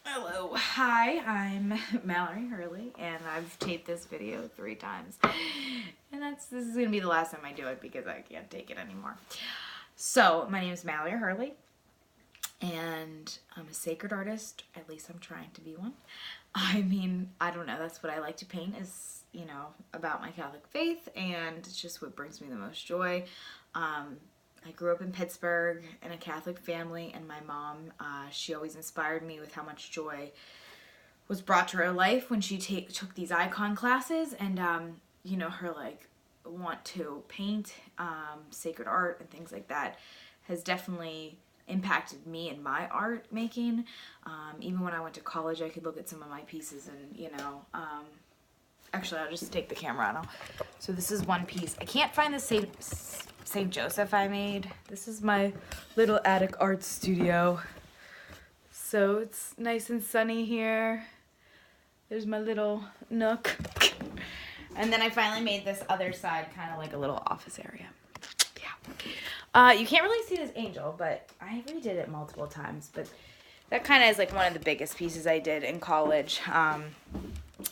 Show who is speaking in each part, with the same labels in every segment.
Speaker 1: Hello, hi, I'm Mallory Hurley, and I've taped this video 3 times, and this is gonna be the last time I do it because I can't take it anymore. So, my name is Mallory Hurley, and I'm a sacred artist, at least I'm trying to be one. I mean, I don't know, that's what I like to paint is, about my Catholic faith, and it's just what brings me the most joy. I grew up in Pittsburgh in a Catholic family, and my mom, she always inspired me with how much joy was brought to her life when she took these icon classes, and her like want to paint, sacred art and things like that has definitely impacted me in my art making. Even when I went to college, I could look at some of my pieces and actually I'll just take the camera out. So this is one piece. I can't find the St. Joseph I made. This is my little attic art studio. So it's nice and sunny here. There's my little nook. And then I finally made this other side kind of like a little office area. Yeah. You can't really see this angel, but I redid it multiple times. But that kind of is like one of the biggest pieces I did in college.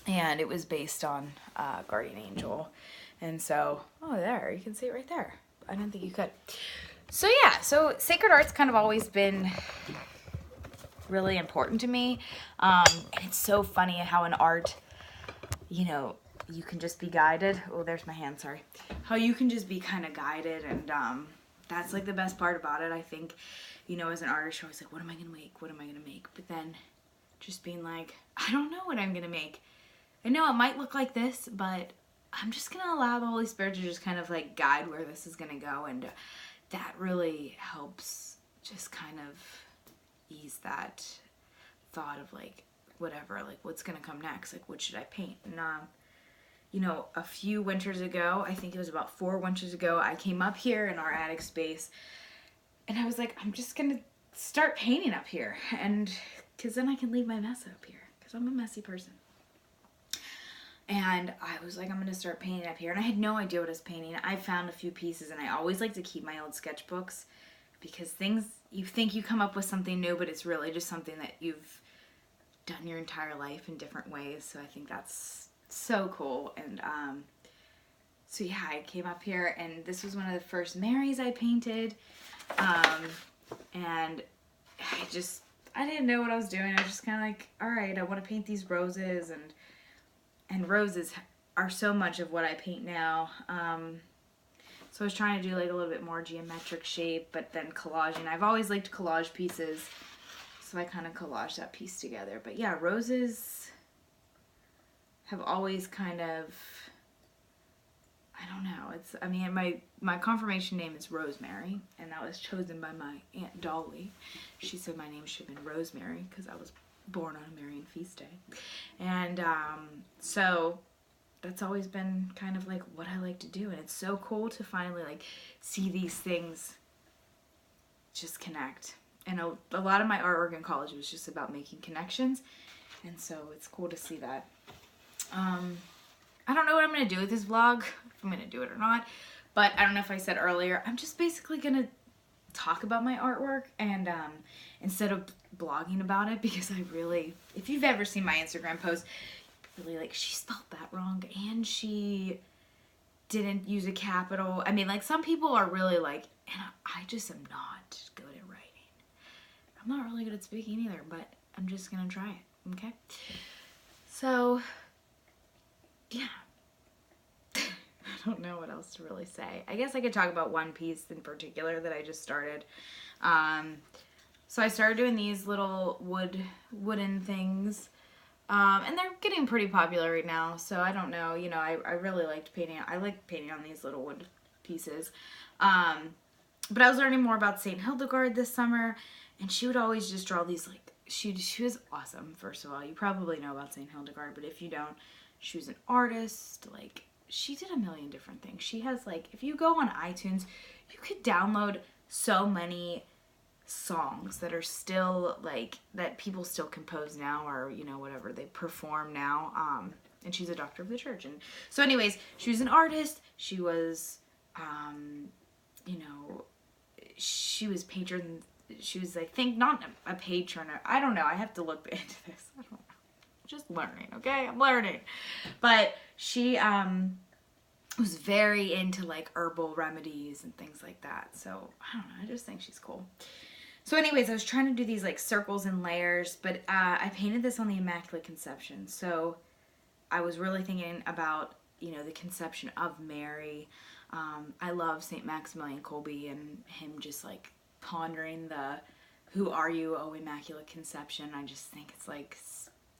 Speaker 1: And it was based on Guardian Angel. And so, oh, there, you can see it right there. I didn't think you could. So yeah, so sacred art's kind of always been really important to me. And it's so funny how in art, you can just be guided. Oh, there's my hand, sorry. How you can just be kind of guided, and that's like the best part about it, I think. As an artist, you're always like, what am I gonna make? What am I gonna make? But then just being like, I don't know what I'm gonna make. I know it might look like this, but I'm just gonna allow the Holy Spirit to just kind of like guide where this is gonna go, and that really helps just kind of ease that thought of like whatever, like what's gonna come next, like what should I paint. And a few winters ago, I think it was about 4 winters ago, I came up here in our attic space, and I was like, I'm just gonna start painting up here, and because then I can leave my mess up here, because I'm a messy person. And I was like, I'm going to start painting up here. And I had no idea what I was painting. I found a few pieces, and I always like to keep my old sketchbooks because things, you think you come up with something new, but it's really just something that you've done your entire life in different ways. So I think that's so cool. And so yeah, I came up here, and this was one of the first Marys I painted. And I didn't know what I was doing. I was just kind of like, all right, I want to paint these roses, and roses are so much of what I paint now. So I was trying to do like a little bit more geometric shape, but then collaging. I've always liked collage pieces, so I kind of collaged that piece together. But yeah, roses have always kind of, I don't know, my confirmation name is Rosemary, and that was chosen by my Aunt Dolly. She said my name should have been Rosemary because I was born on a Marian feast day. And so that's always been kind of like what I like to do, and it's so cool to finally like see these things just connect. And a lot of my artwork in college was just about making connections, and so it's cool to see that. I don't know what I'm going to do with this vlog, if I'm going to do it or not, but I don't know if I said earlier, I'm just basically going to talk about my artwork, and instead of blogging about it, because I really, if you've ever seen my Instagram post, really like, she spelled that wrong, and she didn't use a capital. I mean, like, some people are really like, and I just am not good at writing. I'm not really good at speaking either, but I'm just gonna try it, okay? So, yeah. I don't know what else to really say. I guess I could talk about one piece in particular that I just started. So I started doing these little wooden things, and they're getting pretty popular right now. So I don't know, I really liked painting. I like painting on these little wood pieces. But I was learning more about St. Hildegard this summer, and she would always just draw these, like, she was awesome, first of all. You probably know about St. Hildegard, but if you don't, she was an artist, like, she did a million different things. She has, like, if you go on iTunes, you could download so many songs that are still, like, that people still compose now, or, whatever, they perform now. And she's a doctor of the church. And so anyways, she was an artist. She was, she was she was like, think not a patron. I don't know. I have to look into this. I don't know. Just learning, okay? I'm learning. But she was very into like herbal remedies and things like that. So I don't know. I just think she's cool. So anyways, I was trying to do these like circles and layers, but I painted this on the Immaculate Conception. So I was really thinking about, you know, the conception of Mary. I love St. Maximilian Kolbe and him just like pondering the who are you, oh Immaculate Conception. I just think it's like,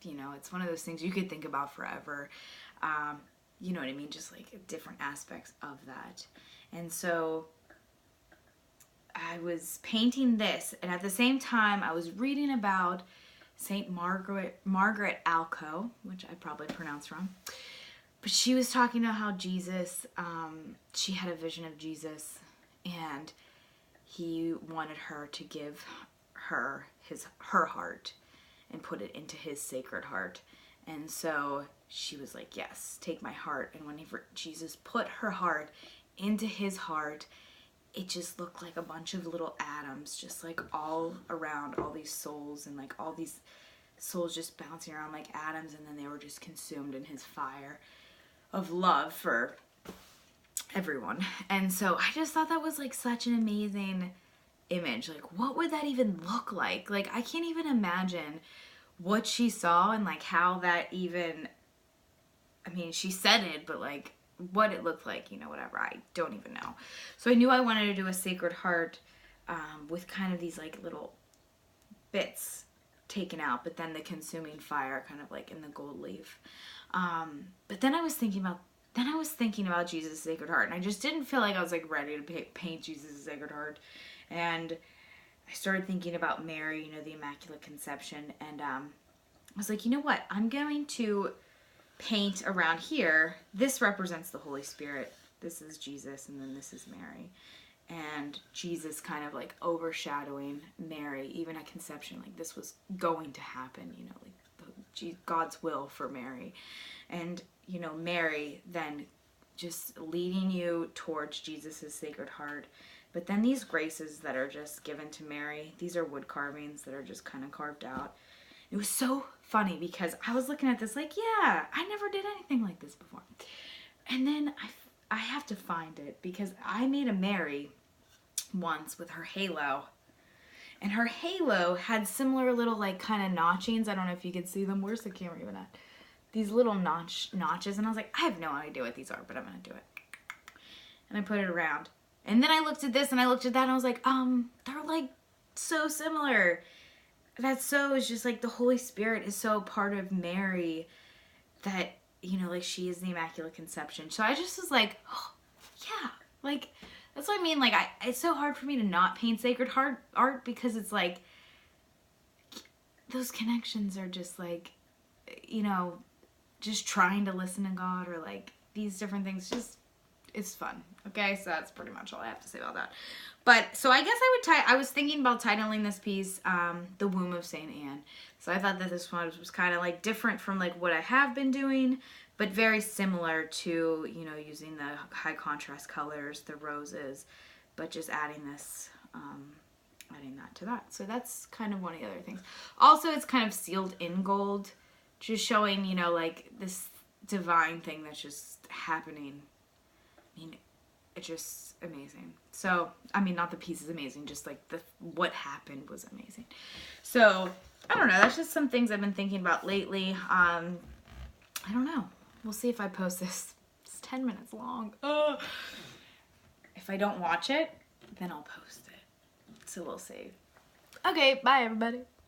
Speaker 1: you know, it's one of those things you could think about forever. You know what I mean? Just like different aspects of that. And so I was painting this, and at the same time I was reading about St. Margaret Alco, which I probably pronounced wrong. But she was talking about how Jesus, she had a vision of Jesus, and he wanted her to give her her heart and put it into his sacred heart. And so she was like, yes, take my heart. And whenever Jesus put her heart into his heart, it just looked like a bunch of little atoms, just like all around, all these souls, and like all these souls just bouncing around like atoms, and then they were just consumed in his fire of love for everyone. And so I just thought that was like such an amazing image. Like, what would that even look like? Like, I can't even imagine what she saw and like how that even, I mean, she said it, but like what it looked like, you know, whatever, I don't even know. So I knew I wanted to do a Sacred Heart with kind of these like little bits taken out, but then the consuming fire kind of like in the gold leaf. But then I was thinking about Jesus' Sacred Heart, and I just didn't feel like I was like ready to paint Jesus' Sacred Heart. And I started thinking about Mary, you know, the Immaculate Conception, and I was like, you know what, I'm going to paint around here. This represents the Holy Spirit. This is Jesus, and then this is Mary. And Jesus kind of like overshadowing Mary, even at conception, like this was going to happen, you know, like God's will for Mary. And, you know, Mary then just leading you towards Jesus' Sacred Heart. But then these graces that are just given to Mary, these are wood carvings that are just kind of carved out. It was so funny because I was looking at this like, yeah, I never did anything like this before. And then I have to find it because I made a Mary once with her halo. And her halo had similar little like kind of notchings. I don't know if you could see them. Where's the camera even at? These little notches. And I was like, I have no idea what these are, but I'm going to do it. And I put it around. And then I looked at this and I looked at that and I was like, they're like so similar. That's so, it's just like the Holy Spirit is so part of Mary that, you know, like she is the Immaculate Conception. So I just was like, oh, yeah, like that's what I mean. Like it's so hard for me to not paint Sacred Heart art because it's like those connections are just like, you know, just trying to listen to God or like these different things. Just, it's fun. Okay, so that's pretty much all I have to say about that. But so I guess I was thinking about titling this piece The Womb of St. Anne. So I thought that this one was kind of like different from like what I have been doing, but very similar to, you know, using the high contrast colors, the roses, but just adding this, adding that to that. So that's kind of one of the other things. Also, it's kind of sealed in gold, just showing, you know, like this divine thing that's just happening. I mean, it's just amazing. So, I mean, not the piece is amazing, just like what happened was amazing. So, I don't know. That's just some things I've been thinking about lately. I don't know. We'll see if I post this. It's 10 minutes long. If I don't watch it, then I'll post it. So we'll see. Okay, bye everybody.